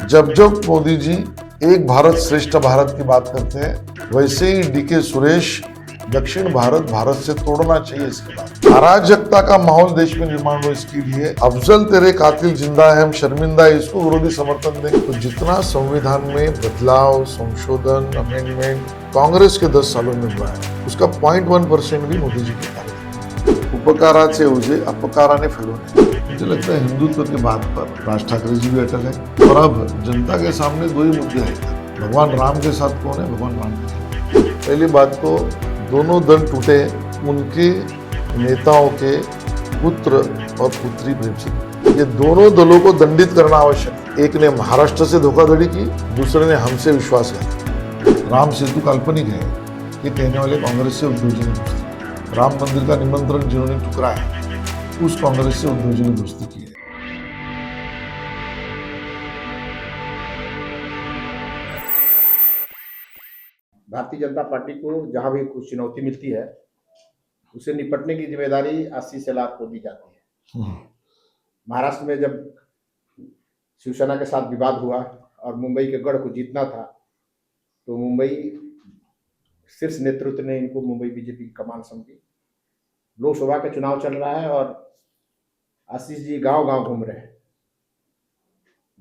जब जब मोदी जी एक भारत श्रेष्ठ भारत की बात करते हैं, वैसे ही डीके सुरेश दक्षिण भारत भारत से तोड़ना चाहिए इसकी बात। अराजकता का माहौल देश में निर्माण हो, इसके लिए अफजल तेरे कातिल जिंदा है, हम शर्मिंदा है, इसको विरोधी समर्थन दें। तो जितना संविधान में बदलाव, संशोधन, अमेंडमेंट कांग्रेस के 10 सालों में हुआ है, उसका 0.1% भी मोदी जी के कार्य उपकाराचे ओझे अपकाराने फिरवणे। मुझे लगता है हिंदुत्व की बात पर राज ठाकरे जी भी अटल है। और अब जनता के सामने दो ही मुद्दे हैं, भगवान राम के साथ कौन है, भगवान राम के साथ। पहली बात तो दोनों दल टूटे, उनके नेताओं के पुत्र और पुत्री प्रेम से, ये दोनों दलों को दंडित करना आवश्यक है। एक ने महाराष्ट्र से धोखाधड़ी की, दूसरे ने हमसे विश्वासघात। राम सेतु काल्पनिक है, ये कहने वाले कांग्रेस से उद्धव जी ने राम मंदिर का निमंत्रण जिन्होंने ठुकराया, उस कांग्रेस से उद्धव जी ने दोस्ती की है। भारतीय जनता पार्टी को जहां भी कुछ चुनौती मिलती है, उसे निपटने की जिम्मेदारी आशीष शेलार को दी जाती है। महाराष्ट्र में जब शिवसेना के साथ विवाद हुआ और मुंबई के गढ़ को जीतना था, तो मुंबई शीर्ष नेतृत्व ने इनको मुंबई बीजेपी की कमान समझी। लोकसभा का चुनाव चल रहा है और आशीष जी गांव गांव घूम रहे हैं,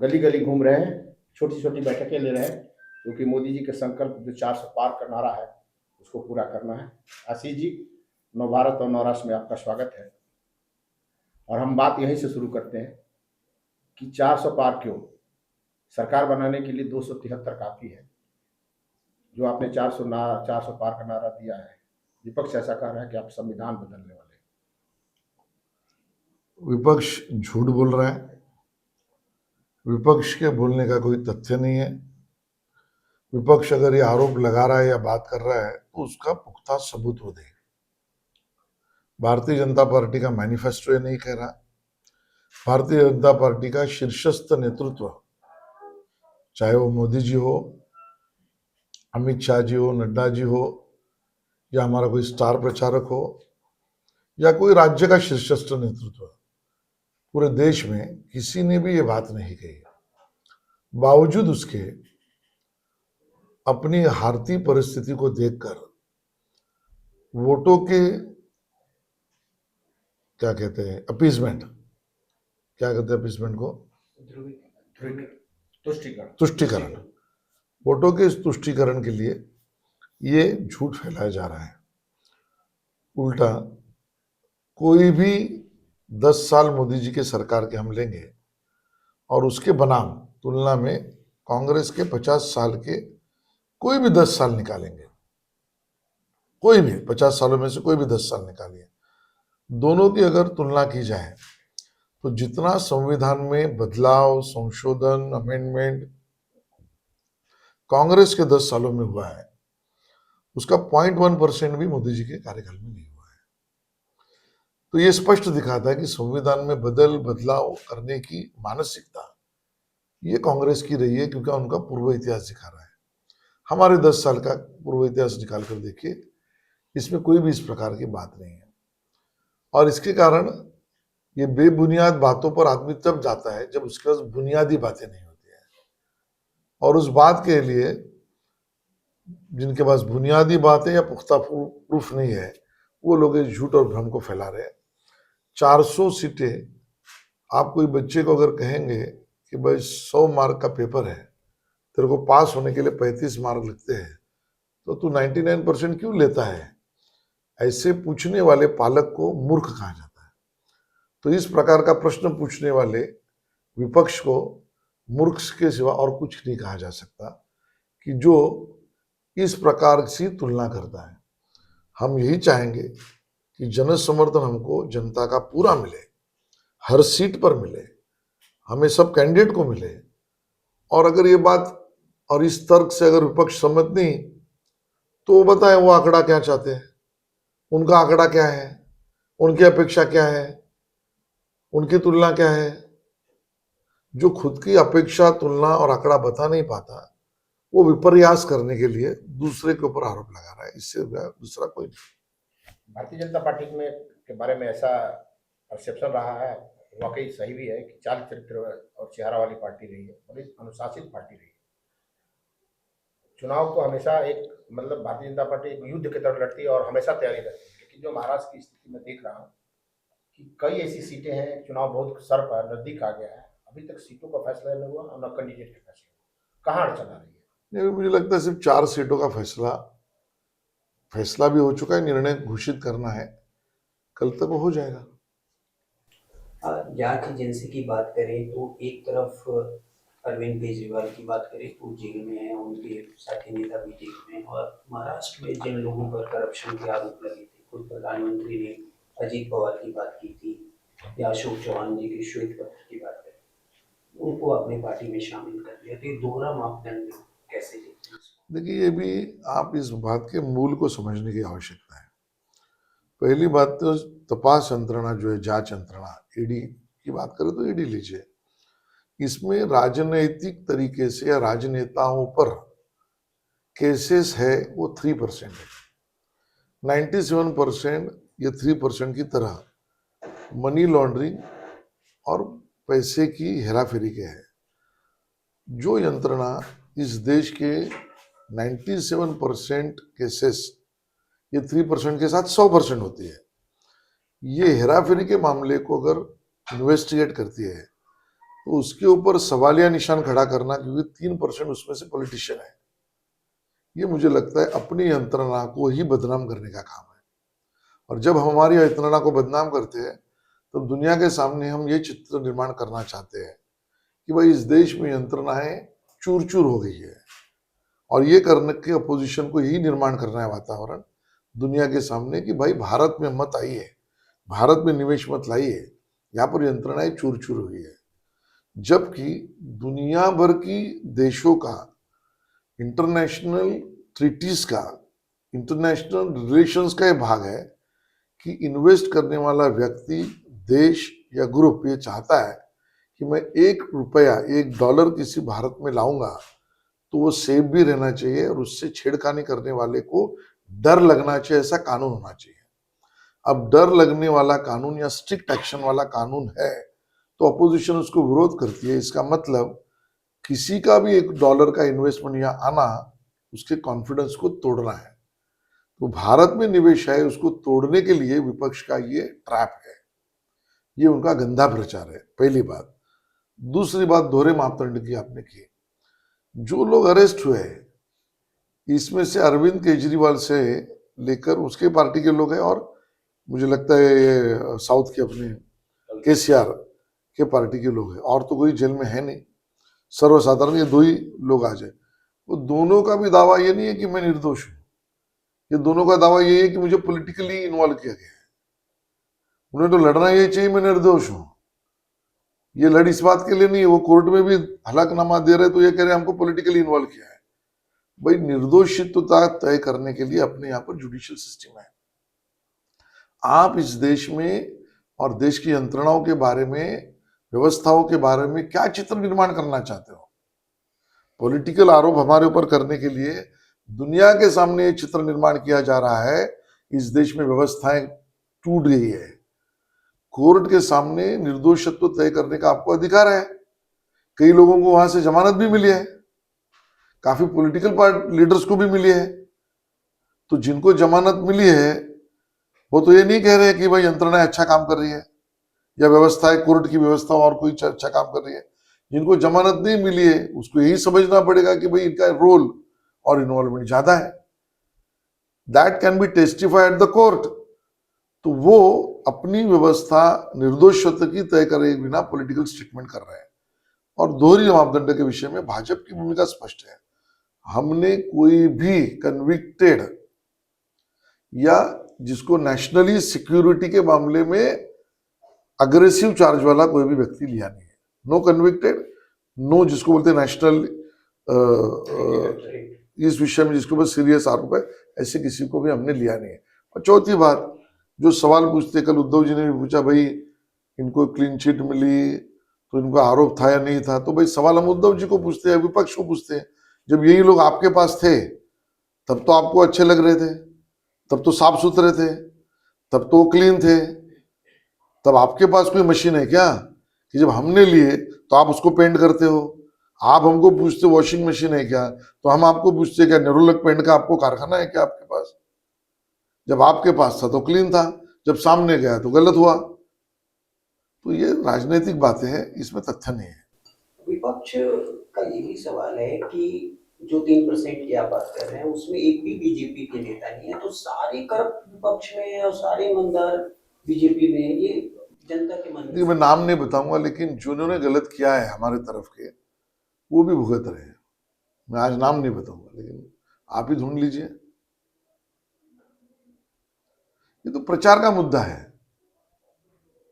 गली गली घूम रहे हैं, छोटी छोटी बैठकें ले रहे हैं, क्योंकि मोदी जी के संकल्प जो 400 पार का नारा है उसको पूरा करना है। आशीष जी, नव भारत और नवराष्ट्र में आपका स्वागत है। और हम बात यहीं से शुरू करते हैं कि 400 पार क्यों? सरकार बनाने के लिए 273 काफ़ी है। जो आपने 400 पार का नारा दिया है, विपक्ष ऐसा कह रहा है कि आप संविधान बदलने वाले। विपक्ष झूठ बोल रहा है, विपक्ष के बोलने का कोई तथ्य नहीं है। विपक्ष अगर ये आरोप लगा रहा है या बात कर रहा है तो उसका पुख्ता सबूत वो दे। भारतीय जनता पार्टी का मैनिफेस्टो ये नहीं कह रहा। भारतीय जनता पार्टी का शीर्षस्थ नेतृत्व, चाहे वो मोदी जी हो, अमित शाह जी हो, नड्डा जी हो, या हमारा कोई स्टार प्रचारक हो, या कोई राज्य का शीर्षस्थ नेतृत्व, पूरे देश में किसी ने भी ये बात नहीं कही। बावजूद उसके अपनी हारती परिस्थिति को देखकर वोटों के क्या कहते हैं, अपीजमेंट, क्या कहते हैं अपीजमेंट को, तुष्टिकरण, वोटों के इस तुष्टिकरण के लिए ये झूठ फैलाया जा रहा है। उल्टा कोई भी 10 साल मोदी जी के सरकार के हम लेंगे और उसके बनाम तुलना में कांग्रेस के 50 साल के कोई भी 10 साल निकालेंगे, कोई भी 50 सालों में से कोई भी 10 साल निकालिए, दोनों की अगर तुलना की जाए तो जितना संविधान में बदलाव, संशोधन, अमेंडमेंट कांग्रेस के 10 सालों में हुआ है, उसका 0.1% भी मोदी जी के कार्यकाल में नहीं हुआ है। तो ये स्पष्ट दिखाता है कि संविधान में बदलाव करने की मानसिकता ये कांग्रेस की रही है, क्योंकि उनका पूर्व इतिहास दिखा रहा है। हमारे 10 साल का पूर्व इतिहास निकाल कर देखिए, इसमें कोई भी इस प्रकार की बात नहीं है। और इसके कारण ये बेबुनियाद बातों पर आदमी तब जाता है जब उसके पास बुनियादी बातें नहीं होती है, और उस बात के लिए जिनके पास बुनियादी बातें या पुख्ता प्रूफ नहीं है, वो लोग इस झूठ और भ्रम को फैला रहे हैं। 400 सीटें, आप कोई बच्चे को अगर कहेंगे कि भाई 100 मार्क का पेपर है, तेरे को पास होने के लिए 35 मार्क लगते हैं, तो तू 99% क्यों लेता है? ऐसे पूछने वाले पालक को मूर्ख कहा जाता है। तो इस प्रकार का प्रश्न पूछने वाले विपक्ष को मूर्ख के सिवा और कुछ नहीं कहा जा सकता, कि जो इस प्रकार से तुलना करता है। हम यही चाहेंगे कि जन समर्थन हमको जनता का पूरा मिले, हर सीट पर मिले, हमें सब कैंडिडेट को मिले। और अगर ये बात और इस तर्क से अगर विपक्ष सम्मत नहीं, तो वो बताए वो आंकड़ा क्या चाहते हैं, उनका आंकड़ा क्या है, उनकी अपेक्षा क्या है, उनकी तुलना क्या है। जो खुद की अपेक्षा, तुलना और आंकड़ा बता नहीं पाता, वो विपर्यास करने के लिए दूसरे के ऊपर आरोप लगा रहा है, इससे दूसरा कोई नहीं। भारतीय जनता पार्टी में के बारे में ऐसा परसेप्शन रहा है वाकई सही भी है कि चाल चरित्र और चेहरा वाली पार्टी रही है, बड़ी अनुशासित पार्टी रही है। चुनाव को हमेशा एक मतलब भारतीय जनता पार्टी एक युद्ध की तरह लड़ती है और हमेशा तैयारी रहती है, लेकिन जो महाराष्ट्र की स्थिति में देख रहा हूँ कि कई ऐसी सीटें हैं, चुनाव बहुत सर पर नजदीक आ गया है, अभी तक सीटों का फैसला नहीं हुआ और न कैंडिडेट का फैसला हुआ। कहाँ अड़चन आ रही है? नहीं, मुझे लगता है सिर्फ 4 सीटों का फैसला भी हो चुका है, निर्णय घोषित करना है, कल तक वो हो जाएगा। जांच एजेंसी की बात करें तो एक तरफ अरविंद केजरीवाल की बात करें तो जेल में है, उनके साथी नेता भी जेल में हैं, और महाराष्ट्र में जिन लोगों पर करप्शन के आरोप लगे थे, खुद प्रधानमंत्री ने अजीत पवार की बात की थी या अशोक चौहान जी के श्वेत पत्र की बात करें, उनको अपनी पार्टी में शामिल कर लिया। तो ये दोहरा मापदंड कैसे देखते हैं? देखिए, ये भी आप इस बात के मूल को समझने की आवश्यकता है। पहली बात तो तपास यंत्रणा जो है, जांच यंत्रणा, ईडी की बात करें तो ईडी लीजिए, इसमें राजनैतिक तरीके से या राजनेताओं पर केसेस है वो 3% है। 97% ये 3% की तरह मनी लॉन्ड्रिंग और पैसे की हेराफेरी के है। जो यंत्रणा इस देश के 97% केसेस ये 3% के साथ 100% होती है, ये हेराफेरी के मामले को अगर इन्वेस्टिगेट करती है तो उसके ऊपर सवालिया निशान खड़ा करना, क्योंकि 3% उसमें से पॉलिटिशियन है, ये मुझे लगता है अपनी यंत्रणा को ही बदनाम करने का काम है। और जब हम हमारी यंत्रणा को बदनाम करते हैं तो दुनिया के सामने हम ये चित्र निर्माण करना चाहते हैं कि भाई इस देश में यंत्रणाएं चूर चूर हो गई है, और ये करने के अपोजिशन को यही निर्माण करना है वातावरण दुनिया के सामने कि भाई भारत में मत आइए, भारत में निवेश मत लाइए, यहाँ पर यंत्रणाएं चूर चूर हुई है। जबकि दुनिया भर की देशों का, इंटरनेशनल ट्रीटीज का, इंटरनेशनल रिलेशंस का ये भाग है कि इन्वेस्ट करने वाला व्यक्ति, देश या ग्रुप ये चाहता है कि मैं ₹1, $1 किसी भारत में लाऊंगा तो वो सेफ भी रहना चाहिए और उससे छेड़खानी करने वाले को डर लगना चाहिए, ऐसा कानून होना चाहिए। अब डर लगने वाला कानून या स्ट्रिक्ट एक्शन वाला कानून है तो अपोजिशन उसको विरोध करती है। इसका मतलब किसी का भी $1 का इन्वेस्टमेंट यहाँ आना उसके कॉन्फिडेंस को तोड़ना है। तो भारत में निवेश है उसको तोड़ने के लिए विपक्ष का ये ट्रैप है, ये उनका गंदा प्रचार है, पहली बात। दूसरी बात, दोहरे मापदंड की आपने की। जो लोग अरेस्ट हुए इसमें से अरविंद केजरीवाल से लेकर उसके पार्टी के लोग हैं, और मुझे लगता है ये साउथ के अपने केसीआर के पार्टी के लोग हैं, और तो कोई जेल में है नहीं, सर्वसाधारण ये 2 ही लोग आ जाए। वो दोनों का भी दावा ये नहीं है कि मैं निर्दोष हूं, ये दोनों का दावा ये है कि मुझे पॉलिटिकली इन्वॉल्व किया गया है। उन्हें तो लड़ना ये चाहिए मैं निर्दोष हूं, ये लड़ इस बात के लिए नहीं है, वो कोर्ट में भी हलफनामा दे रहे तो ये कह रहे हमको पॉलिटिकली इन्वॉल्व किया है। भाई निर्दोषित्वता तय करने के लिए अपने यहाँ पर जुडिशियल सिस्टम है। आप इस देश में और देश की यंत्रणाओं के बारे में, व्यवस्थाओं के बारे में क्या चित्र निर्माण करना चाहते हो? पॉलिटिकल आरोप हमारे ऊपर करने के लिए दुनिया के सामने ये चित्र निर्माण किया जा रहा है इस देश में व्यवस्थाएं टूट गई है। कोर्ट के सामने निर्दोषत्व तय करने का आपको अधिकार है। कई लोगों को वहां से जमानत भी मिली है, काफी पॉलिटिकल पार्टी लीडर्स को भी मिली है। तो जिनको जमानत मिली है वो तो ये नहीं कह रहे कि भाई यंत्रणाएं अच्छा काम कर रही है या व्यवस्थाएं, कोर्ट की व्यवस्था और कोई अच्छा काम कर रही है। जिनको जमानत नहीं मिली है उसको यही समझना पड़ेगा कि भाई इनका रोल और इन्वॉल्वमेंट ज्यादा है। That can be testified at the court. तो वो अपनी व्यवस्था निर्दोषत्व की तय करे बिना पॉलिटिकल स्टेटमेंट कर रहे हैं। और दोहरी मापदंड के विषय में भाजपा की भूमिका स्पष्ट है। हमने कोई भी कन्विक्टेड या जिसको नेशनली सिक्योरिटी के मामले में अग्रेसिव चार्ज वाला कोई भी व्यक्ति लिया नहीं है। नो कन्विक्टेड, नो जिसको बोलते हैं नेशनल, इस विषय में जिसके ऊपर सीरियस आरोप है, ऐसे किसी को भी हमने लिया नहीं है। और चौथी बात, जो सवाल पूछते, कल उद्धव जी ने भी पूछा भाई इनको क्लीन चिट मिली तो इनको आरोप था या नहीं था, तो भाई सवाल हम उद्धव जी को पूछते हैं, विपक्ष को पूछते हैं। जब यही लोग आपके पास थे तब तो आपको अच्छे लग रहे थे, तब तो साफ सुथरे थे, तब तो क्लीन थे। तब आपके पास कोई मशीन है क्या कि जब हमने लिए तो आप उसको पेंट करते हो? आप हमको पूछते वॉशिंग मशीन है क्या, तो हम आपको पूछते क्या नेरोलक पेंट का आपको कारखाना है क्या आपके पास? जब आपके पास था तो क्लीन था, जब सामने गया तो गलत हुआ। तो ये राजनीतिक बातें हैं, इसमें तथ्य नहीं है। विपक्ष का ये भी सवाल है कि जो 3% की आप बात कर रहे हैं उसमें एक भी बीजेपी के नेता नहीं है, तो सारे करप्ट विपक्ष में है और सारे ईमानदार बीजेपी में है। ये जनता के मन में देखिए, मैं नाम नहीं बताऊंगा, लेकिन जिन्होंने गलत किया है हमारे तरफ के, वो भी भुगत रहे हैं। मैं आज नाम नहीं बताऊंगा, लेकिन आप ही ढूंढ लीजिए। ये तो प्रचार का मुद्दा है,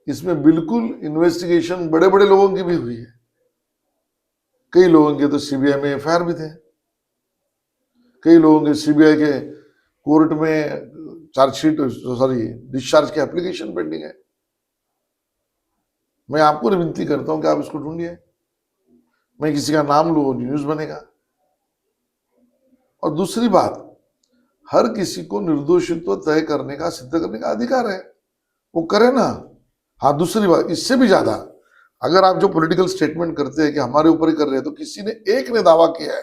इसमें बिल्कुल इन्वेस्टिगेशन बड़े बड़े लोगों की भी हुई है। कई लोगों के तो सीबीआई में एफआईआर भी थे, कई लोगों के सीबीआई के कोर्ट में चार्जशीट, सॉरी, डिस्चार्ज की एप्लीकेशन पेंडिंग है। मैं आपको विनती करता हूं कि आप इसको ढूंढिए। मैं किसी का नाम लूं, न्यूज बनेगा। और दूसरी बात, हर किसी को निर्दोषित्व तय करने का, सिद्ध करने का अधिकार है, वो करे ना। हाँ, दूसरी बात, इससे भी ज्यादा अगर आप जो पॉलिटिकल स्टेटमेंट करते हैं कि हमारे ऊपर ही कर रहे हैं, तो किसी ने एक ने दावा किया है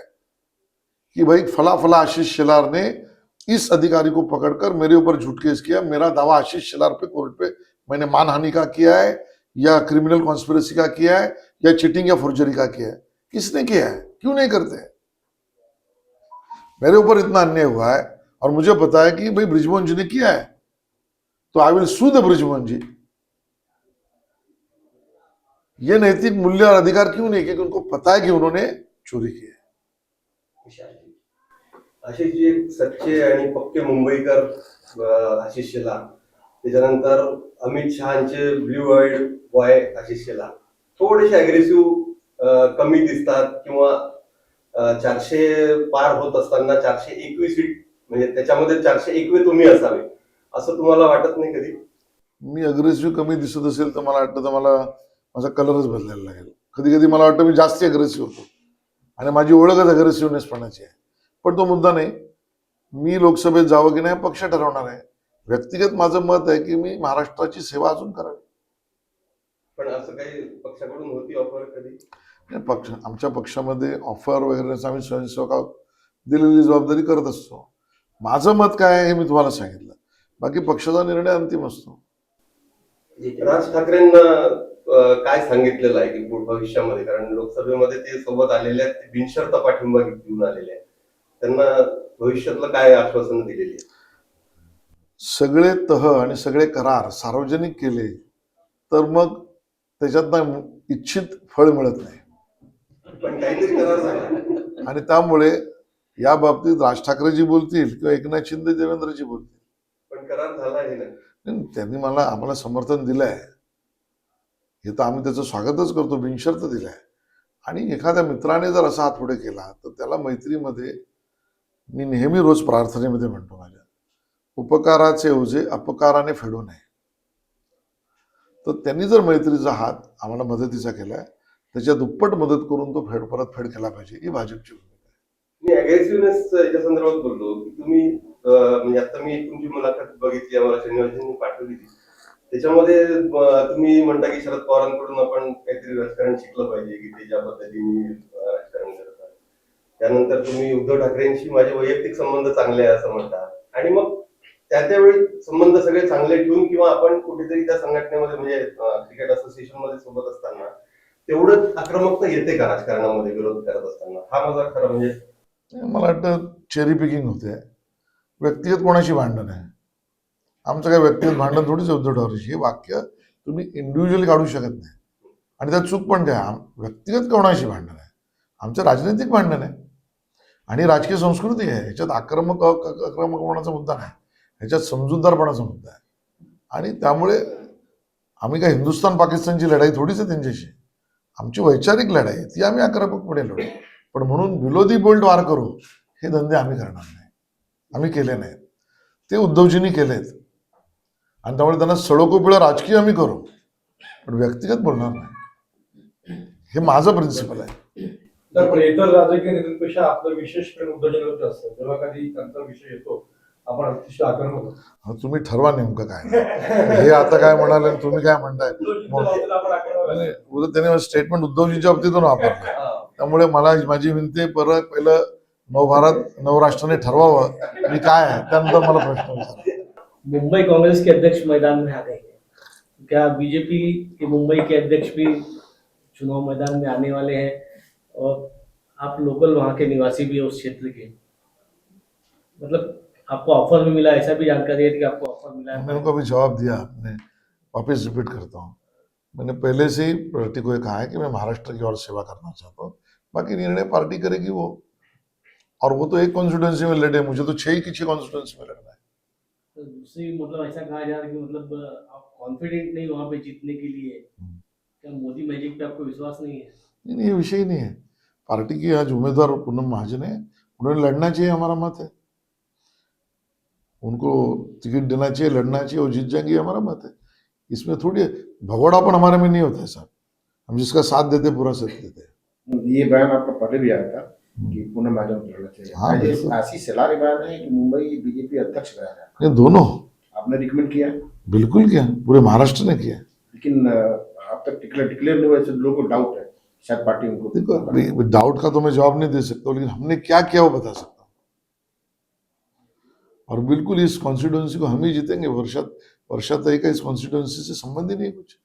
कि भाई फला फला आशीष शेलार ने इस अधिकारी को पकड़कर मेरे ऊपर झूठ केस किया, मेरा दावा आशीष शेलार पे कोर्ट पे मैंने मानहानि का किया है या क्रिमिनल कॉन्स्पिरेसी का किया है या चीटिंग या फॉर्जरी का किया है। किसने किया है? क्यों नहीं करते? मेरे ऊपर इतना अन्याय हुआ है और मुझे पता है कि भाई ब्रिजमोहन जी ने किया है, तो I will sue the Brijmohan ji. ये नैतिक मूल्य और अधिकार क्यों नहीं? क्योंकि उनको पता है कि उन्होंने चोरी की है। आशिष जी एक सच्चे आणि पक्के मुंबईकर आशिष शेलार, त्याच्यानंतर अमित शहाचे blue eyed boy Ashish Shelar थोडेसे अग्रेसिव्ह कमी दिसतात, किंवा 400 पार होत असताना 421 म्हणजे त्याच्यामध्ये 401 तुम्ही असावे असं तुम्हाला वाटत नाही कधी? मी अग्रेसिव्ह कमी दिसत असेल तर मला वाटतं तर मला माझा कलरच बदलायला लागेल. कधी कधी मला वाटतं मी जास्त अग्रेसिव्ह होतो आणि माझी ओळखच अग्रेसिव्हनेसपणाची आहे. पण तो मुद्दा नाही. मी लोकसभेत जावं की नाही पक्ष ठरवणार आहे. व्यक्तिगत माझं मत आहे की मी महाराष्ट्राची सेवा अजून करावी. पण असं काही पक्षाकडून होती ऑफर कधी? नाही, पक्ष, आमच्या पक्षामध्ये ऑफर वगैरे आम्ही स्वयंसेवका दिलेली जबाबदारी करत असतो. माझं मत काय आहे हे मी तुम्हाला सांगितलं. बाकी पक्षाचा निर्णय अंतिम असतो. राज ठाकरेंना काय सांगितलेलं आहे की भविष्यामध्ये, कारण लोकसभेमध्ये ते सोबत आलेले आहेत, ते बिनशर्त पाठिंबा घेऊन आलेले आहेत, त्यांना भविष्यातलं काय आश्वासन दिलेली आहे? सगळे तह आणि सगळे करार सार्वजनिक केले तर मग त्याच्यातनं इच्छित फळ मिळत नाही. पण काहीतरी करार झाला आणि त्यामुळे या बाबतीत राज ठाकरेजी बोलतील किंवा एकनाथ शिंदे देवेंद्रजी बोलतील, पण करार झाला आहे ना. त्यांनी आम्हाला समर्थन दिलंय, हे तर आम्ही त्याचं स्वागतच करतो, बिनशर्त दिलंय. आणि एखाद्या मित्राने जर असा हात पुढे केला तर त्याला मैत्रीमध्ये, मी नेहमी रोज प्रार्थनेमध्ये म्हणतो माझ्या, उपकाराचे ओझे अपकाराने फेडू नये. तर त्यांनी जर मैत्रीचा हात आम्हाला मदतीचा केलाय, त्याच्या दुप्पट मदत करून तो परतफेड केला पाहिजे, ही भाजपची भूमिका आहे. मी अग्रेसिव्हनेस याच्या संदर्भात बोललो की तुम्ही म्हणजे आता मी तुमची मुलाखत बघितली, आम्हाला शनिवारजींनी पाठवली ती. त्याच्यामध्ये तुम्ही म्हणता की शरद पवारांकडून आपण काहीतरी राजकारण शिकलं पाहिजे, की ते ज्या पद्धतीने राजकारण करतात. त्यानंतर तुम्ही उद्धव ठाकरेंशी माझे वैयक्तिक संबंध चांगले आहे असं म्हणता, आणि मग त्यावेळी संबंध सगळे चांगले ठेवून किंवा आपण कुठेतरी त्या संघटनेमध्ये म्हणजे क्रिकेट असोसिएशन मध्ये सोबत असताना तेवढंच आक्रमकता येते का राजकारणामध्ये विरोध करत असताना? हा माझा खरं म्हणजे मला वाटतं चेरी पिकिंग होते. व्यक्तिगत कोणाशी भांडण आहे? आमचं काय व्यक्तिगत भांडण थोडीच उद्धव ठाकरेशी. हे वाक्य तुम्ही इंडिव्हिज्युअली काढू शकत नाही. आणि त्यात चूक पण काय, व्यक्तिगत कोणाशी भांडण आहे? आमचं राजनैतिक भांडण आहे आणि राजकीय संस्कृती आहे. ह्याच्यात आक्रमकपणाचा मुद्दा नाही, ह्याच्यात समजूतदारपणाचा मुद्दा आहे. आणि त्यामुळे आम्ही काय हिंदुस्थान पाकिस्तानची लढाई थोडीच आहे त्यांच्याशी. आमची वैचारिक लढाई आहे, ती आम्ही आक्रमकपणे लढू. पण म्हणून विरोधी बोल्ट वार करू हे धंदे आम्ही करणार नाही, आम्ही केले नाहीत. ते उद्धवजींनी केलेत आणि त्यामुळे त्यांना सडोकोपिळं राजकीय आम्ही करू, पण व्यक्तिगत बोलणार नाही. हे माझं प्रिन्सिपल आहे. पण इतर राजकीय नेत्यांपेक्षा आपलं विशेष प्रेम उद्धवजींवरती असतं. जेव्हा कधी त्यांचा विषय येतो आपण अतिशय आक्रमक होतो. हा, तुम्ही ठरवा नेमकं काय हे आता काय म्हणाले आणि तुम्ही काय म्हणताय उद्धवजींच्या मग बाबतीत आपण आक्रमक आणि असतो. उद्या त्याने स्टेटमेंट उद्धवजींच्या बाबतीतून वापरलं हा. त्यामुळे मला माझी विनंती आहे, परत पहिलं नवभारत नवराष्ट्राने ठरवावं मी काय आहे त्यानंतर मला प्रश्न विचारा. मुंबई कांग्रेस के अध्यक्ष मैदान में आ गए हैं, क्या बीजेपी के मुंबई के अध्यक्ष भी चुनाव मैदान में आने वाले हैं? और आप लोकल वहाँ के निवासी भी हैं उस क्षेत्र के, मतलब आपको ऑफर भी मिला, ऐसा भी जानकारी है कि आपको ऑफर मिला मैंने है? उनको अभी जवाब दिया आपने, वापस रिपीट करता हूँ। मैंने पहले से ही पार्टी को ये कहा है कि मैं महाराष्ट्र की और सेवा करना चाहता हूँ, बाकी निर्णय पार्टी करेगी वो, और वो तो एक कॉन्स्टिट्यूंसी में लड़े, मुझे तो 6 की 6 कॉन्स्टिट्यूंसी में लड़ना है। तो दूसरी मतलब ऐसा कहा जा रहा है कि मतलब आप कॉन्फिडेंट नहीं वहाँ पे जीतने के लिए, क्या मोदी मैजिक पे आपको विश्वास नहीं है? नहीं, ये विषय ही नहीं है। पार्टी की आज उम्मीदवार पूनम महाजन है, उन्होंने लड़ना चाहिए, हमारा मत है, उनको टिकट देना चाहिए, लड़ना चाहिए, वो जीत जाएंगे, हमारा मत है। इसमें थोड़ी भगोड़ापन हमारे में नहीं होता है साहब, हम जिसका साथ देते पूरा साथ देते हैं। ये बयान आपका पहले भी आया था कि पूनम महाजन को लड़ना चाहिए। हाँ, आज बिल्कुल। आशीष शेलार बयान है कि मुंबई बीजेपी अध्यक्ष बयान है, ये दोनों आपने रिकमेंड किया, बिल्कुल किया, पूरे महाराष्ट्र ने किया। लेकिन अब तक डिक्लेयर नहीं हुआ, लोगों को डाउट है, शायद पार्टी उनको देखो अभी डाउट का तो मैं जवाब नहीं दे सकता, लेकिन हमने क्या किया वो बता सकता हूँ। और बिल्कुल इस कॉन्स्टिट्यूंसी को हम ही जीतेंगे, वर्षा का इस कॉन्स्टिट्यूंसी से संबंध ही नहीं कुछ।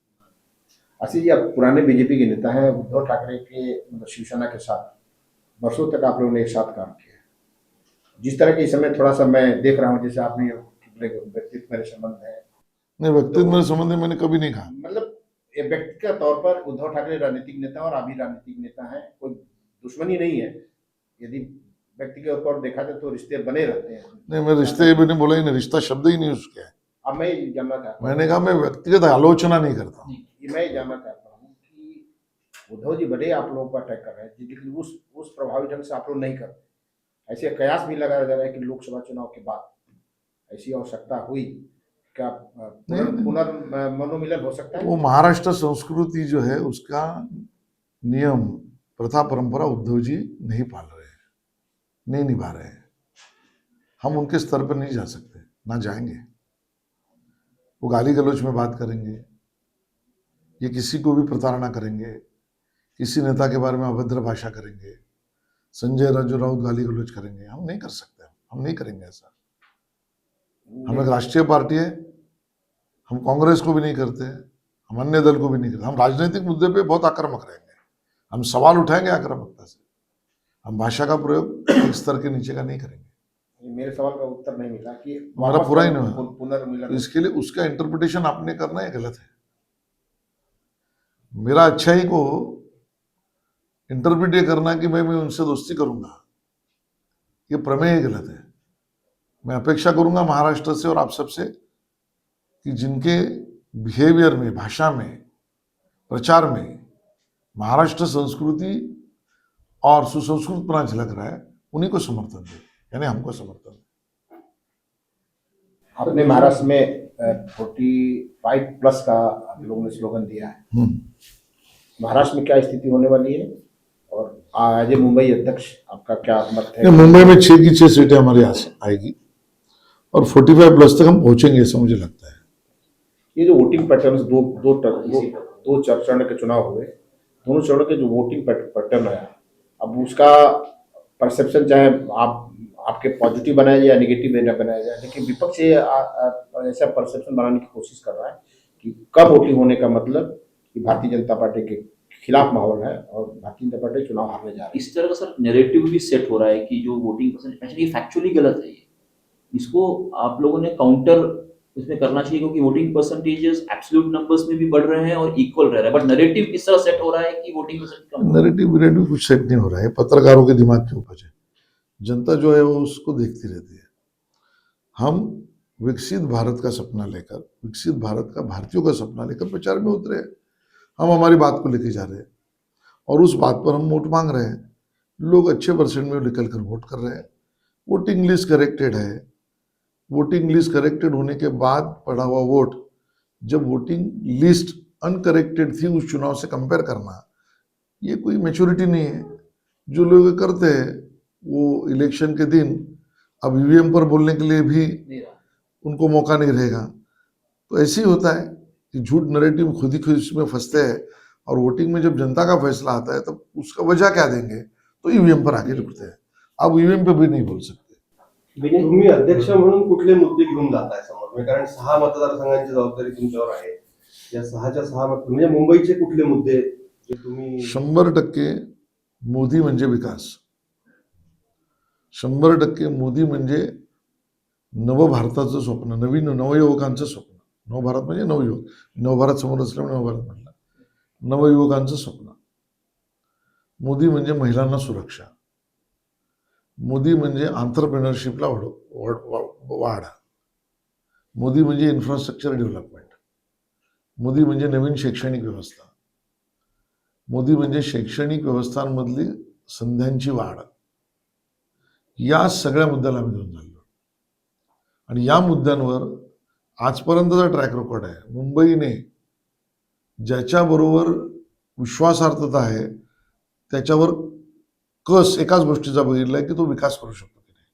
आशीष जी, आप पुराने बीजेपी के नेता हैं, उद्धव ठाकरे के मतलब शिवसेना के साथ वर्षों तक आप लोगों ने एक साथ काम किया। जिस तरह के इस समय थोड़ा सा मैं देख रहा हूँ, जैसे आपने व्यक्तित्व मेरे संबंध है, नहीं, व्यक्तिगत मेरे संबंध में मैंने कभी नहीं कहा। मतलब एक व्यक्तिगत तौर पर उद्धव ठाकरे राजनीतिक नेता और आप भी राजनीतिक नेता हैं, कोई दुश्मनी नहीं है, यदि व्यक्तिगत तौर पर देखा जाए तो रिश्ते बने रहते हैं। नहीं, मैं रिश्ते भी नहीं बोला ही नहीं, रिश्ता शब्द ही नहीं यूज किया है। अब मैं ये जानना चाहता हूँ, मैंने कहा मैं व्यक्तिगत आलोचना नहीं करता हूँ। मैं ये जानना चाहता हूँ कि उद्धव जी भले आप लोगों को अटैक कर रहे हैं, लेकिन उस प्रभावी ढंग से आप लोग नहीं करते। ऐसे कयास भी लगाया जा रहा है कि लोकसभा चुनाव के बाद ऐसी आवश्यकता हुई, क्या पुनर्मनोमिलन हो सकता है? वो महाराष्ट्र संस्कृति जो है उसका नियम प्रथा परंपरा उद्धव जी नहीं पाल रहे हैं, नहीं निभा रहे हैं। हम उनके स्तर पर नहीं जा सकते, ना जाएंगे। वो गाली गलौज में बात करेंगे, ये किसी को भी प्रताड़ना करेंगे, किसी नेता के बारे में अभद्र भाषा करेंगे, संजय राउत गाली गलौज करेंगे, हम नहीं कर सकते, हम नहीं करेंगे ऐसा। हम एक राष्ट्रीय पार्टी है, हम कांग्रेस को भी नहीं करते, हम अन्य दल को भी नहीं करते। हम राजनीतिक मुद्दे पे बहुत आक्रामक रहेंगे, हम सवाल उठाएंगे आक्रामकता से, हम भाषा का प्रयोग एक स्तर के नीचे का नहीं करेंगे। मेरे सवाल का उत्तर नहीं मिला कि हमारा पूरा ही नहीं हुआ। पुनर्मिलन इसके लिए उसका इंटरप्रिटेशन आपने करना है, गलत है। मेरा अच्छाई को इंटरप्रिट ये करना कि मैं उनसे दोस्ती करूंगा, ये प्रमेय गलत है। मैं अपेक्षा करूंगा महाराष्ट्र से और आप सबसे कि जिनके बिहेवियर में, भाषा में, प्रचार में महाराष्ट्र संस्कृति और सुसंस्कृतपना झलक रहा है, उन्हीं को समर्थन दे, यानी हमको समर्थन दे। आपने महाराष्ट्र में 45+ का आप लोगों ने स्लोगन दिया है, महाराष्ट्र में क्या स्थिति होने वाली है और आज मुंबई अध्यक्ष आपका क्या मत है? मुंबई में 6 की 6 सीटें हमारी आएगी और 45+ तक हम पहुंचेंगे, ऐसा मुझे लगता है। ये जो वोटिंग पैटर्न दो चरण के चुनाव हुए, दोनों चरणों के जो वोटिंग पैटर्न आया, अब उसका परसेप्शन चाहे आपके पॉजिटिव बनाया जाए या नेगेटिव बनाया जाए, लेकिन विपक्ष ऐसा परसेप्शन बनाने की कोशिश कर रहा है कि कब वोटिंग होने का मतलब कि भारतीय जनता पार्टी के खिलाफ माहौल है और भारतीय जनता पार्टी चुनाव हारने जा रही है। इस तरह का सर नैरेटिव भी सेट हो रहा है कि जो वोटिंग परसेंटेज ये फैक्चुअली गलत है। इसको आप लोगों ने काउंटर इसमें करना चाहिए, क्योंकि वोटिंग परसेंटेजेस एब्सोल्यूट नंबर्स में भी बढ़ रहे हैं और इक्वल रह रहा है, बट नैरेटिव इस तरह सेट हो रहा है कि वोटिंग परसेंटेज कम। नैरेटिव कुछ सेट नहीं हो रहा है, पत्रकारों के दिमाग के ऊपर है। जनता जो है वो उसको देखती रहती है। हम विकसित भारत का सपना लेकर, विकसित भारत का, भारतीयों का सपना लेकर प्रचार में उतरे हैं। हम हमारी बात को लेके जा रहे हैं और उस बात पर हम वोट मांग रहे हैं। लोग अच्छे परसेंट में निकल कर वोट कर रहे हैं। वोटिंग लिस्ट करेक्टेड है, वोटिंग लिस्ट करेक्टेड होने के बाद पड़ा हुआ वोट, जब वोटिंग लिस्ट अनकरेक्टेड थी उस चुनाव से कंपेयर करना, ये कोई मैच्योरिटी नहीं है। जो लोग करते हैं वो इलेक्शन के दिन अब ईवीएम पर बोलने के लिए भी नहीं रहा। उनको मौका नहीं रहेगा। तो ऐसे ही होता है कि झूठ नैरेटिव खुद ही खुद इसमें फंसते हैं, और वोटिंग में जब जनता का फैसला आता है तब उसका वजह क्या देंगे, तो ईवीएम पर आके रुकते हैं। अब ईवीएम पे भी नहीं बोल सकते। तुम्ही अध्यक्ष म्हणून कुठले मुद्दे घेऊन जाताय समोर, म्हणजे कारण 6 मतदारसंघांची जबाबदारी तुमच्यावर आहे, या 6च्या 6 म्हणजे मुंबईचे कुठले मुद्दे जे तुम्ही 100% मोदी म्हणजे विकास, 100% मोदी म्हणजे नवभारताचं स्वप्न, नवीन नवयुवकांचं स्वप्न. नवभारत म्हणजे नवयुवक, नवभारत समोर असल्यामुळे नवभारत म्हटलं. नवयुवकांचं स्वप्न. मोदी म्हणजे महिलांना सुरक्षा, मोदी म्हणजे आंतरप्रेनरशिपला वाढ, मोदी म्हणजे इन्फ्रास्ट्रक्चर डेव्हलपमेंट, मोदी म्हणजे नवीन शैक्षणिक व्यवस्था, मोदी म्हणजे शैक्षणिक व्यवस्थांमधली संध्यांची वाढ. या सगळ्या मुद्द्याला आम्ही घेऊन चाललो, आणि या मुद्द्यांवर आजपर्यंतचा ट्रॅक रेकॉर्ड आहे. मुंबईने ज्याच्याबरोबर विश्वासार्हता आहे त्याच्यावर कस एकाच गोष्टीचा बघितलाय की तो विकास करू शकतो की नाही,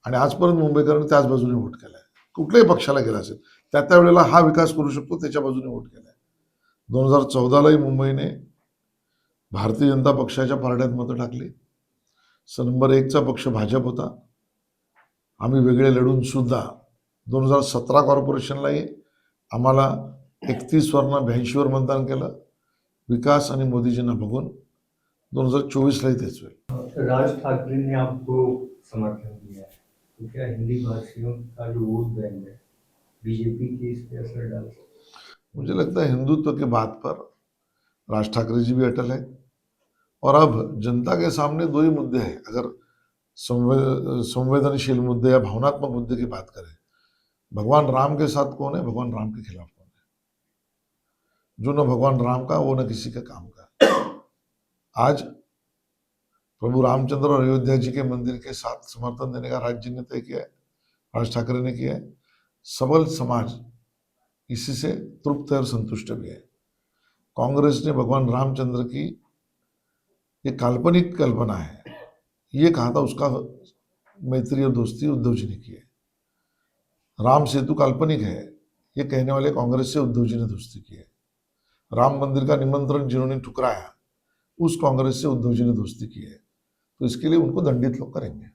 आणि आजपर्यंत मुंबईकरांनी त्याच बाजूने वोट केलाय. कुठल्याही पक्षाला गेला असेल त्या वेळेला हा विकास करू शकतो त्याच्या बाजूने वोट केलाय. 2014लाही मुंबईने भारतीय जनता पक्षाच्या पारड्यात मतं टाकली. नंबर 1चा पक्ष भाजप होता. आम्ही वेगळे लढून सुद्धा 2017 कॉर्पोरेशनलाही आम्हाला 31 वरनं 82 वर मतदान केलं. विकास आणि मोदीजींना बघून 2024लाही तेच होईल. राज ठाकरे ने आपको समर्थन दिया है, तो क्या हिंदी भाषियों का जो वोट बैंक है बीजेपी की इस पे असर डाल सकता है? मुझे लगता है हिंदुत्व की बात पर राज ठाकरे जी भी अटल है, और अब जनता के सामने दो ही मुद्दे हैं. अगर संवेदनशील मुद्दे या भावनात्मक मुद्दे की बात करें, भगवान राम के साथ कौन है, भगवान राम के खिलाफ कौन है. जो न भगवान राम का वो न किसी का काम का. आज प्रभु रामचंद्र और अयोध्या जी के मंदिर के साथ समर्थन देने का राज्य ने तय किया है, राज ठाकरे ने किया है. सबल समाज इसी से तृप्त और संतुष्ट भी है. कांग्रेस ने भगवान रामचंद्र की ये काल्पनिक कल्पना है ये कहा था, उसका मैत्री और दोस्ती उद्धव जी ने की है. राम सेतु काल्पनिक है ये कहने वाले कांग्रेस से उद्धव जी ने दोस्ती की है. राम मंदिर का निमंत्रण जिन्होंने ठुकराया उस कांग्रेस से उद्धव जी ने दोस्ती की है. तो इसके लिए उनको दंडित लोग करेंगे.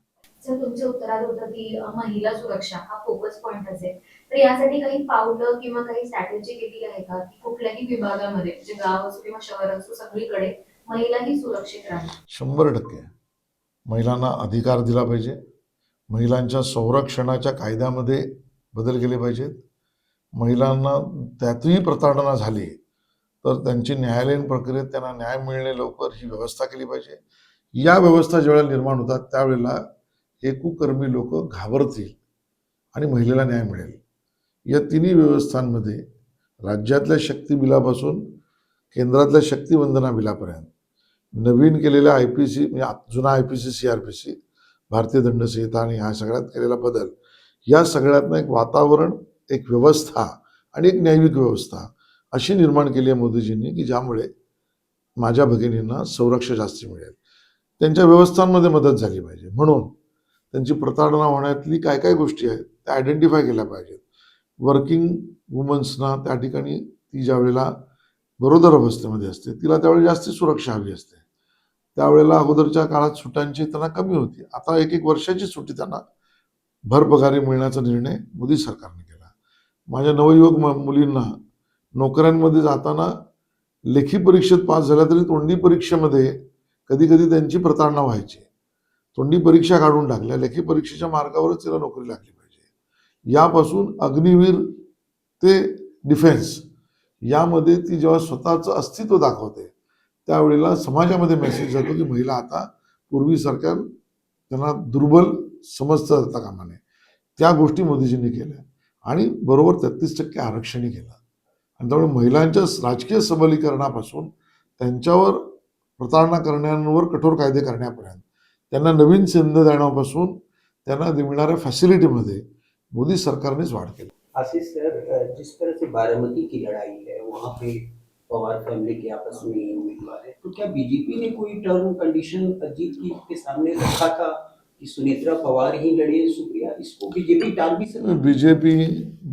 सर, तुमच्या उत्तरात होतं की महिला सुरक्षा हा फोकस पॉइंट असेल, तर यासाठी काही पावलं किंवा काही स्ट्रॅटेजी केली आहे का की कुठल्याही विभागामध्ये म्हणजे गाव असो किंवा शहर असो सगळीकडे महिलाही सुरक्षित राहील? 100% महिलांना अधिकार दिला पाहिजे. महिलांच्या संरक्षणाच्या कायद्यामध्ये बदल केले पाहिजेत. महिलांना त्यातही प्रताडना झाली तर त्यांची न्यायालयीन प्रक्रियेत त्यांना न्याय मिळणे लवकर ही व्यवस्था केली पाहिजे. या व्यवस्था ज्यावेळेला निर्माण होतात त्यावेळेला हे कुकर्मी लोक घाबरतील आणि महिलेला न्याय मिळेल. या तिन्ही व्यवस्थांमध्ये राज्यातल्या शक्ती बिलापासून केंद्रातल्या शक्तिवंदना बिलापर्यंत नवीन केलेल्या IPC म्हणजे जुना IPC CRPC भारतीय दंड संहिता आणि ह्या सगळ्यात केलेला बदल, या सगळ्यातनं एक वातावरण, एक व्यवस्था आणि एक न्यायिक व्यवस्था अशी निर्माण केली आहे मोदीजींनी की ज्यामुळे माझ्या भगिनींना संरक्षण जास्ती मिळेल. त्यांच्या व्यवस्थांमध्ये मदत झाली पाहिजे. म्हणून त्यांची प्रताडना होण्यातली काय काय गोष्टी आहेत त्या आयडेंटिफाय केल्या पाहिजेत. वर्किंग वुमन्सना त्या ठिकाणी ती ज्या वेळेला गरोदर अवस्थेमध्ये असते तिला त्यावेळी जास्ती सुरक्षा हवी असते. त्यावेळेला अगोदरच्या काळात सुट्ट्यांची त्यांना कमी होती. आता 1-1 वर्षाची सुट्टी त्यांना भरपगारी मिळण्याचा निर्णय मोदी सरकारने केला. माझ्या नवयुवक मुलींना नोकऱ्यांमध्ये जाताना लेखी परीक्षेत पास झाल्या तरी तोंडी परीक्षेमध्ये कधी कधी त्यांची प्रताडना व्हायची. तोंडी परीक्षा काढून टाकल्या, लेखी परीक्षेच्या मार्गावरच तिला नोकरी लागली पाहिजे. यापासून अग्निवीर ते डिफेन्स यामध्ये ती जेव्हा स्वतःचं अस्तित्व दाखवते त्यावेळेला समाजामध्ये मेसेज जातो की महिला आता पूर्वीसारख्या त्यांना दुर्बल समजता जाता कामा नये. त्या गोष्टी मोदीजींनी केल्या आणि बरोबर 33% आरक्षणही केलं. आणि त्यामुळे महिलांच्या राजकीय सबलीकरणापासून त्यांच्यावर प्रताडना करण्यावर कठोर कायदे करण्यापर्यंत त्यांना नवीन संधी देण्यापासून त्यांना मिळणाऱ्या फॅसिलिटीमध्ये मोदी सरकारनेच वाढ केली. आशीष सर, जिस तरह से बारामती की लड़ाई है वहाँ पे पवार फैमिली के आपस में उम्मीदवार है, तो क्या बीजेपी ने कोई टर्म कंडीशन अजीत की के सामने रखा था कि सुनेत्रा पवार ही लड़ी, सुप्रिया, इसको बीजेपी टाल भी सकती है? बीजेपी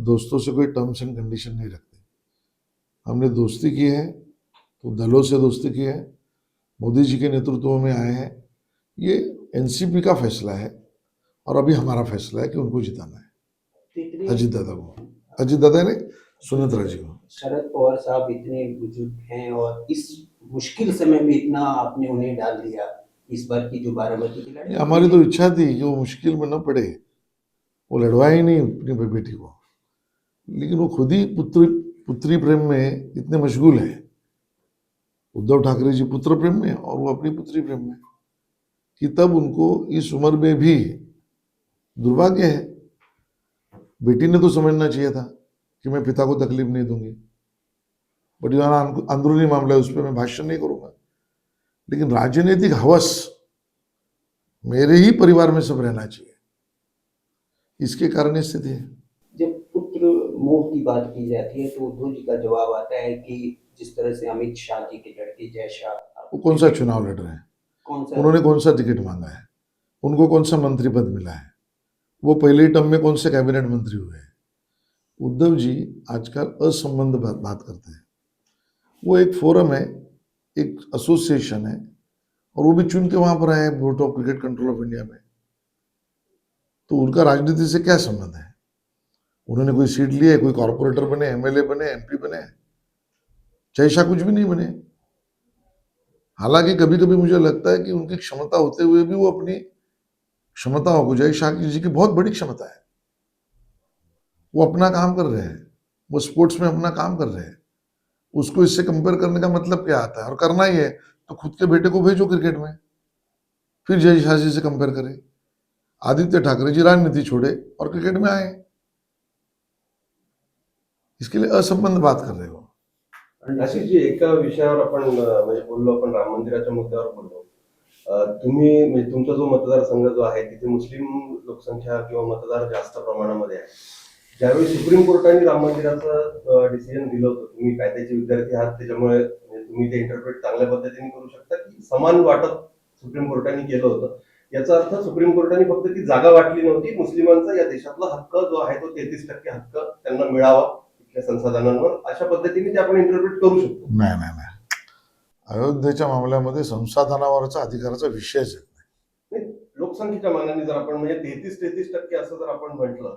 दोस्तों से कोई टर्म्स एंड कंडीशन नहीं रखती। हमने दोस्ती की है तो दलों से दोस्ती की है, मोदी जी के नेतृत्व में आए हैं। ये एनसीपी का फैसला है और अभी हमारा फैसला है कि उनको जिताना है, तो इतने अजीत दादा को, अजीत दादा ने सुनेत्रा जी को। शरद पवार साहब इतने बुजुर्ग हैं और इस मुश्किल समय में इतना आपने उन्हें डाल दिया इस बार की जो बारामती की लड़ाई। हमारी तो इच्छा थी कि वो मुश्किल में न पड़े, वो लड़वाए ही नहीं अपनी बेटी को, लेकिन वो खुद ही पुत्री प्रेम में इतने मशगूल है। उद्धव ठाकरे जी पुत्र प्रेम में और वो अपनी पुत्री प्रेम में, कि तब उनको इस उम्र में भी, दुर्भाग्य है, बेटी ने तो समझना चाहिए था कि मैं पिता को तकलीफ नहीं दूंगी। बट ये अंदरूनी मामला है, उस पर मैं भाष्य नहीं करूंगा। लेकिन राजनीतिक हवस मेरे ही परिवार में सब रहना चाहिए, इसके कारण स्थिति है। जब पुत्र मोह की बात की जाती है तो उद्धव जी का जवाब आता है कि जिस तरह से अमित शाह जी के लड़के जय शाह, वो कौन सा चुनाव लड़ रहे हैं, कौन सा उन्होंने कौन सा टिकट मांगा है, उनको कौन सा मंत्री पद मिला है, वो पहले टर्म में कौन से कैबिनेट मंत्री हुए हैं। उद्धव जी आजकल असंबंध बात करते हैं। वो एक फोरम है, एक एसोसिएशन है, और वो भी चुन के वहां पर आए हैं board of cricket control of India में। तो उनका राजनीति से क्या संबंध है? उन्होंने कोई सीट ली है, कोई कॉर्पोरेटर बने, एमएलए बने, एमपी बने, जय शाह कुछ भी नहीं बने। हालांकि कभी कभी मुझे लगता है कि उनकी क्षमता होते हुए भी वो अपनी क्षमताओं को, जय शाह जी की बहुत बड़ी क्षमता है, वो अपना काम कर रहे हैं, वो स्पोर्ट्स में अपना काम कर रहे हैं। उसको इससे कंपेयर करने का मतलब क्या आता है? और करना ही है तो खुद के बेटे को भेजो क्रिकेट में, फिर जय शाह जी से कंपेयर करें। आदित्य ठाकरे जी राजनीति छोड़े और क्रिकेट में आए, इसके लिए असंबंध बात कर रहे हो। आशिष जी, एका विषयावर आपण म्हणजे बोललो, आपण राम मंदिराच्या मुद्द्यावर बोललो. तुम्ही म्हणजे तुमचा जो मतदारसंघ जो आहे तिथे मुस्लिम लोकसंख्या किंवा मतदार जास्त प्रमाणामध्ये आहे. ज्यावेळी सुप्रीम कोर्टाने राम मंदिराचं डिसिजन दिलं होतं, तुम्ही कायद्याचे विद्यार्थी आहात त्याच्यामुळे म्हणजे तुम्ही ते इंटरप्रेट चांगल्या पद्धतीने करू शकता की समान वाटप सुप्रीम कोर्टाने केलं होतं. याचा अर्थ सुप्रीम कोर्टाने फक्त ती जागा वाटली नव्हती, मुस्लिमांचा या देशातला हक्क जो आहे तो 33% हक्क त्यांना मिळावा इथल्या संसाधनांवर, अशा पद्धतीने ते आपण इंटरप्रेट करू शकतो. नाही, अयोध्येच्या मामल्यामध्ये संसाधनावरचा अधिकाराचा विषयच येत नाही. लोकसंख्येच्या मानाने जर आपण म्हणजे 33% असं जर आपण म्हटलं,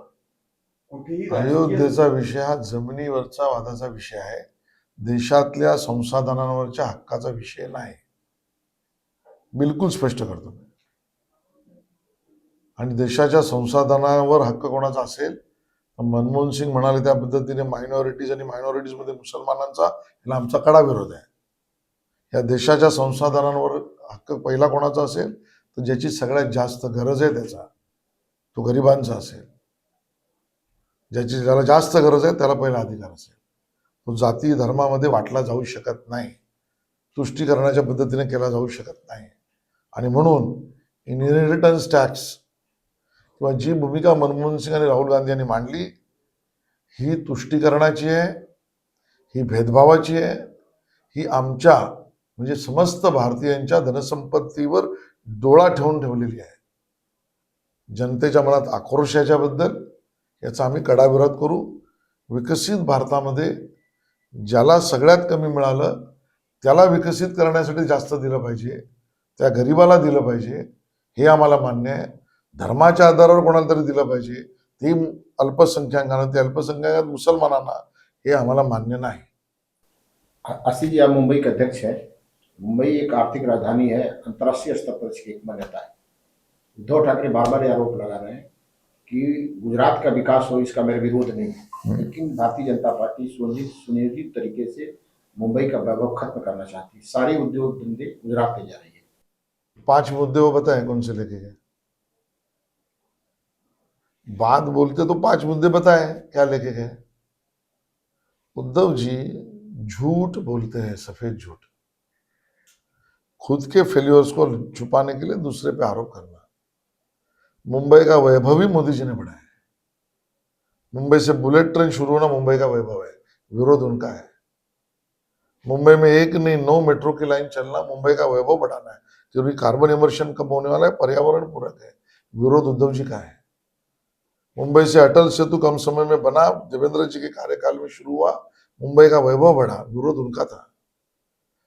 कुठेही अयोध्येचा विषय हा जमिनीवरचा वादाचा विषय आहे, देशातल्या संसाधनांवरच्या हक्काचा विषय नाही. बिलकुल स्पष्ट करतो मी. आणि देशाच्या संसाधनावर हक्क कोणाचा असेल, मनमोहन सिंग म्हणाले त्या पद्धतीने मायनॉरिटीज आणि मायनॉरिटीज मध्ये मुसलमानांचा, याला आमचा कडा विरोध आहे. या देशाच्या संसाधनांवर हक्क पहिला कोणाचा असेल तर ज्याची सगळ्यात जास्त गरज आहे त्याचा, तो गरिबांचा असेल. ज्याला जास्त गरज आहे त्याला पहिला अधिकार असेल. तो जाती धर्मामध्ये वाटला जाऊ शकत नाही, तुष्टीकरणाच्या पद्धतीने केला जाऊ शकत नाही. आणि म्हणून इनहेरिटन्स टॅक्स किंवा जी भूमिका मनमोहन सिंग आणि राहुल गांधी यांनी मांडली, ही तुष्टीकरणाची आहे, ही भेदभावाची आहे, ही आमच्या म्हणजे समस्त भारतीयांच्या धनसंपत्तीवर डोळा ठेवलेली आहे. जनतेच्या मनात आक्रोश याच्याबद्दल, याचा आम्ही कडा विरोध करू. विकसित भारतामध्ये ज्याला सगळ्यात कमी मिळालं त्याला विकसित करण्यासाठी जास्त दिलं पाहिजे, त्या गरिबाला दिलं पाहिजे, हे आम्हाला मान्य आहे. धर्माच्या आधारावर कोणाला तरी दिलं पाहिजे, ते अल्पसंख्याकांना, ते अल्पसंख्याकात मुसलमानांना, हे आम्हाला मान्य नाही. आशीष जी, आप मुंबई के अध्यक्ष है. मुंबई एक आर्थिक राजधानी है, अंतर्राष्ट्रीय स्तर पर इसकी एक मान्यता है. उद्धव ठाकरे बार बार ये आरोप लगा रहे हैं कि गुजरात का विकास हो, इसका मेरा विरोध नहीं है, लेकिन भारतीय जनता पार्टी सुनियोजित तरीके से मुंबई का वैभव खत्म करना चाहती है. सारे उद्योग धंधे गुजरात ले जा रही है. 5 मुद्दे वो बताएं कौन से लेके गए. बात बोलते तो 5 मुद्दे बताएं क्या लेके गए. उद्धव जी झूठ बोलते हैं, सफेद झूठ. खुद के फेल्यूर्स को छुपाने के लिए दूसरे पे आरोप करना. मुंबई का वैभव ही मोदी जी ने बढ़ाया है. मुंबई से बुलेट ट्रेन शुरू होना मुंबई का वैभव है, विरोध उनका है. मुंबई में 1 नहीं 9 मेट्रो की लाइन चलना मुंबई का वैभव बढ़ाना है, क्योंकि कार्बन इमर्शन कम होने वाला है, पर्यावरण पूरक है. विरोध उद्धव जी का है। मुंबई से अटल सेतु कम समय में बना, देवेंद्र जी के कार्यकाल में शुरू हुआ, मुंबई का वैभव बढ़ा, विरोध उनका था।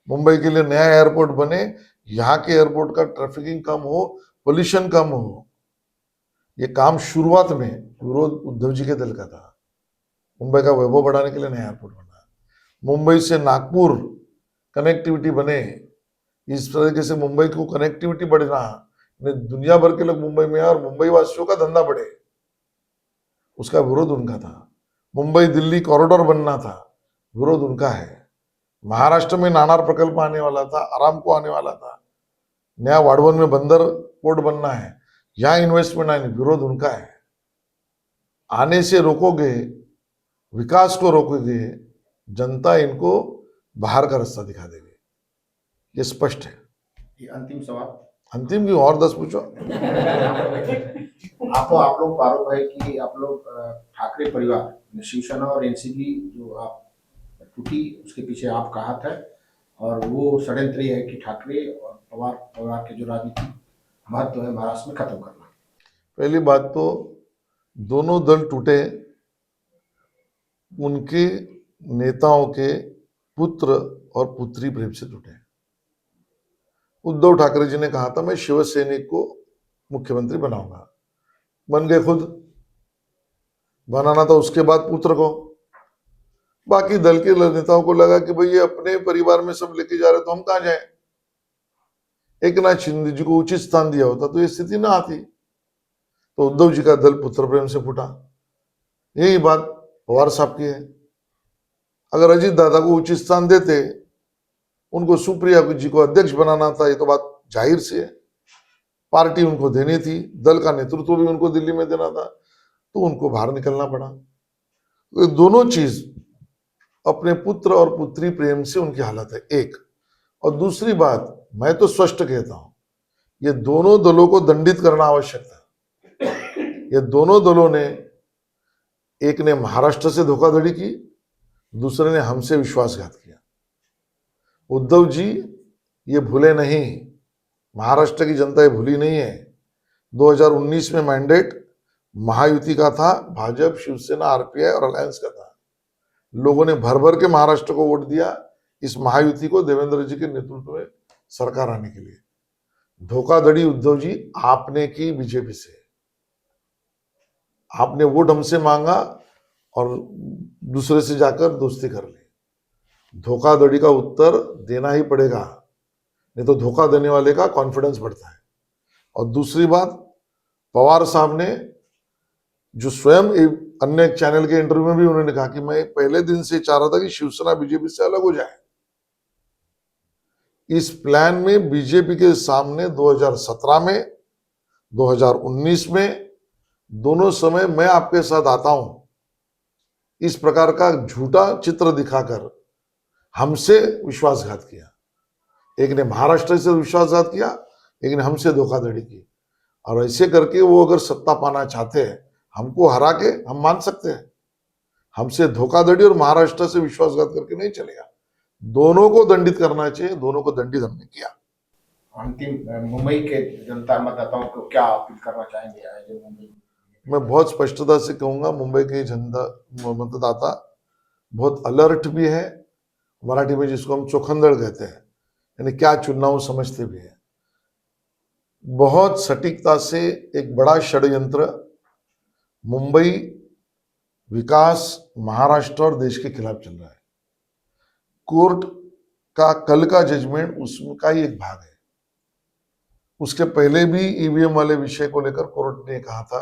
मुंबई के लिए नया एयरपोर्ट बने, यहाँ के एयरपोर्ट का ट्रैफिकिंग कम हो, पोल्यूशन कम हो, ये काम शुरुआत में विरोध उद्धव जी के दल का था। मुंबई का वैभव बढ़ाने के लिए नया एयरपोर्ट बना, मुंबई से नागपुर कनेक्टिविटी बने, इस तरीके से मुंबई को कनेक्टिविटी बढ़ना, दुनिया भर के लोग मुंबई में आए और मुंबई वासियों का धंधा बढ़े, उसका विरोध उनका था। मुंबई दिल्ली कॉरिडोर बनना था, विरोध उनका है। महाराष्ट्र में नाणार प्रकल्प आने वाला था, आरामको आने वाला था, नया वाड़वन में बंदर पोर्ट बनना है, यहां इन्वेस्टमेंट आने, विरोध उनका है। आने से रोकोगे, विकास को रोकोगे, जनता इनको बाहर का रास्ता दिखा देगी, ये स्पष्ट है। ये अंतिम सवाल, अंतिम क्यों, और 10 पूछो। आप लोग का आरोप है कि आप लोग ठाकरे परिवार शिवसेना और एनसीपी जो आप टूटी उसके पीछे आपका हाथ है, और वो षड्यंत्र ये है कि ठाकरे और पवार परिवार के जो राजनीतिक महत्व है महाराष्ट्र में खत्म करना। पहली बात तो दोनों दल टूटे उनके नेताओं के पुत्र और पुत्री प्रेम से टूटे। उद्धव ठाकरे जी ने कहा था मैं शिवसैनिक को मुख्यमंत्री बनाऊंगा, बन गए खुद, बनाना था उसके बाद पुत्र को। बाकी दल के नेताओं को लगा कि भाई ये अपने परिवार में सब लेके जा रहे तो हम कहां जाएं। एक नाथ शिंदे जी को उचित स्थान दिया होता तो ये स्थिति ना आती। तो उद्धव जी का दल पुत्र प्रेम से फूटा, यही बात पवार साहब की है। अगर अजीत दादा को उचित स्थान देते, उनको सुप्रिया जी को अध्यक्ष बनाना था, ये तो बात जाहिर सी है, पार्टी उनको देनी थी, दल का नेतृत्व भी उनको दिल्ली में देना था, तो उनको बाहर निकलना पड़ा। तो दोनों चीज अपने पुत्र और पुत्री प्रेम से उनकी हालत है, एक। और दूसरी बात, मैं तो स्पष्ट कहता हूं, ये दोनों दलों को दंडित करना आवश्यक था। ये दोनों दलों ने, एक ने महाराष्ट्र से धोखाधड़ी की, दूसरे ने हमसे विश्वासघात किया। उद्धव जी ये भूले नहीं, महाराष्ट्र की जनता ये भूली नहीं है। 2019 में मैंडेट महायुति का था, भाजपा, शिवसेना, आरपीआई और अलायंस का था। लोगों ने भर भर के महाराष्ट्र को वोट दिया इस महायुति को, देवेंद्र जी के नेतृत्व में सरकार आने के लिए। धोखाधड़ी उद्धव जी आपने की बीजेपी से, आपने वोट हमसे मांगा और दूसरे से जाकर दोस्ती कर ली। धोखाधड़ी का उत्तर देना ही पड़ेगा, नहीं तो धोखा देने वाले का कॉन्फिडेंस बढ़ता है। और दूसरी बात, पवार साहब ने जो स्वयं अन्य एक चैनल के इंटरव्यू में भी उन्होंने कहा कि मैं पहले दिन से चाह रहा था कि शिवसेना बीजेपी से अलग हो जाए। इस प्लान में बीजेपी के सामने 2017 में, 2019 में, दोनों समय मैं आपके साथ आता हूं, इस प्रकार का झूठा चित्र दिखाकर हमसे विश्वासघात किया। एक ने महाराष्ट्र से विश्वासघात किया, एक ने हमसे धोखाधड़ी की। और ऐसे करके वो अगर सत्ता पाना चाहते हैं, हमको हरा के हम मान सकते हैं, हमसे धोखाधड़ी और महाराष्ट्र से विश्वासघात करके नहीं चलेगा। दोनों को दंडित करना चाहिए, दोनों को दंडित हमने किया। अंतिम मुंबई के जनता मतदाताओं को क्या अपील करना चाहेंगे जो मुंबई? मैं बहुत स्पष्टता से कहूंगा, मुंबई के जनता मतदाता बहुत अलर्ट भी है, मराठी में जिसको हम चोखंदड़ कहते हैं, यानी क्या चुनना वो समझते भी है। बहुत सटीकता से एक बड़ा षड्यंत्र मुंबई, विकास, महाराष्ट्र और देश के खिलाफ चल रहा है। कोर्ट का कल का जजमेंट उसका ही एक भाग है। उसके पहले भी ईवीएम वाले विषय को लेकर कोर्ट ने कहा था,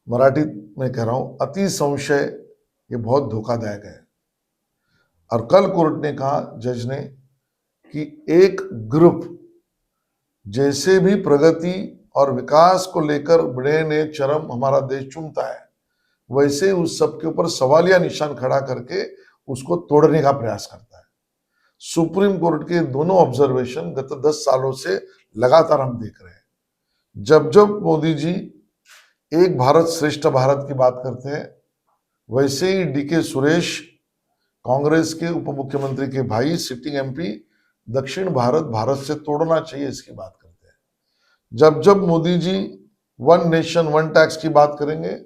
मराठी में कह रहा हूं, अति संशय ये बहुत धोखादायक है। और कल कोर्ट ने कहा, जज ने, कि एक ग्रुप जैसे भी प्रगति और विकास को लेकर बड़े ने चरम हमारा देश चूमता है, वैसे उस सब के ऊपर सवालिया निशान खड़ा करके उसको तोड़ने का प्रयास करता है। सुप्रीम कोर्ट के दोनों ऑब्जर्वेशन गत 10 सालों से लगातार हम देख रहे हैं। जब जब मोदी जी एक भारत श्रेष्ठ भारत की बात करते हैं, वैसे ही डीके सुरेश, कांग्रेस के उप मुख्यमंत्री के भाई, सिटिंग एमपी, दक्षिण भारत भारत से तोड़ना चाहिए इसकी बात करते हैं। जब जब Modi ji one nation one tax की बात करेंगे,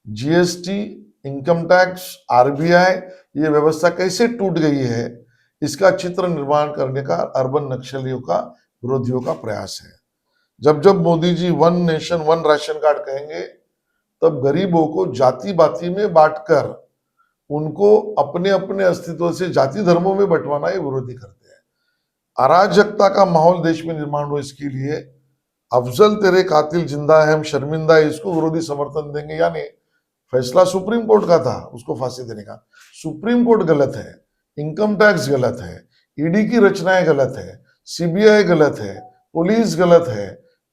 जीएसटी, इनकम टैक्स, आरबीआई, ये व्यवस्था कैसे टूट गई है, इसका चित्र निर्माण करने का अर्बन नक्सलियों का, विरोधियों का प्रयास है। जब जब Modi ji one nation one ration card कहेंगे, तब गरीबों को जाति बाति में बांटकर उनको अपने अपने अस्तित्व से जाति धर्मों में बंटवाना ये विरोधी करते हैं। अराजकता का माहौल देश में निर्माण हो, इसके लिए अफजल तेरे कातिल जिंदा है, हम शर्मिंदा है, इसको विरोधी समर्थन देंगे। यानी फैसला सुप्रीम कोर्ट का था उसको फांसी देने का, सुप्रीम कोर्ट गलत है, इनकम टैक्स गलत है, ईडी की रचनाएं गलत है, सीबीआई गलत है, पुलिस गलत है,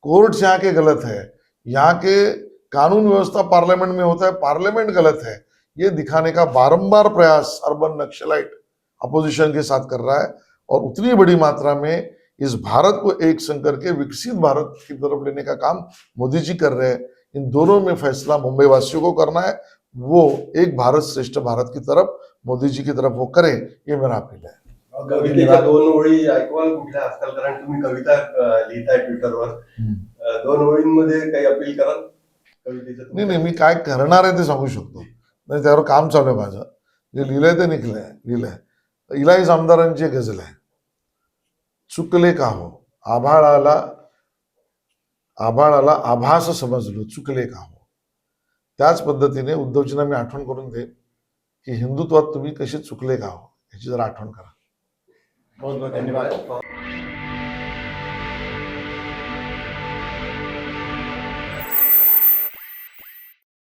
कोर्ट यहाँ के गलत है, यहाँ के कानून व्यवस्था पार्लियामेंट में होता है, पार्लियामेंट गलत है, ये दिखाने का बारंबार प्रयास अर्बन नक्सलाइट अपोजिशन के साथ कर रहा है। और उतनी बड़ी मात्रा में इस भारत को एक संग करके विकसित भारत की तरफ लेने का काम मोदी जी कर रहे हैं। इन दोनों में फैसला मुंबई वासियों को करना है, वो एक भारत श्रेष्ठ भारत की तरफ, मोदी जी की तरफ वो करें, ये मेरा अपील है। कवितेच्या 2 ओळी ऐकवाल कुठल्या आजकाल, कारण तुम्ही कविता लिहिताय ट्विटरवर, 2 ओळींमध्ये काही अपील कराल कवितेचं? नाही, मी काय करणार आहे ते सांगू शकतो, नाही त्यावर काम चालू आहे माझं, जे लिहिलंय ते लिहिलंय। इलाही आमदारांची एक गझल आहे, चुकले का हो, आभाळाला आभास समजलो, चुकले का हो। त्याच पद्धतीने उद्धवजींना मी आठवण करून देईन की हिंदुत्वात तुम्ही कसे चुकले का हो, याची जरा आठवण करा। बहुत बहुत धन्यवाद।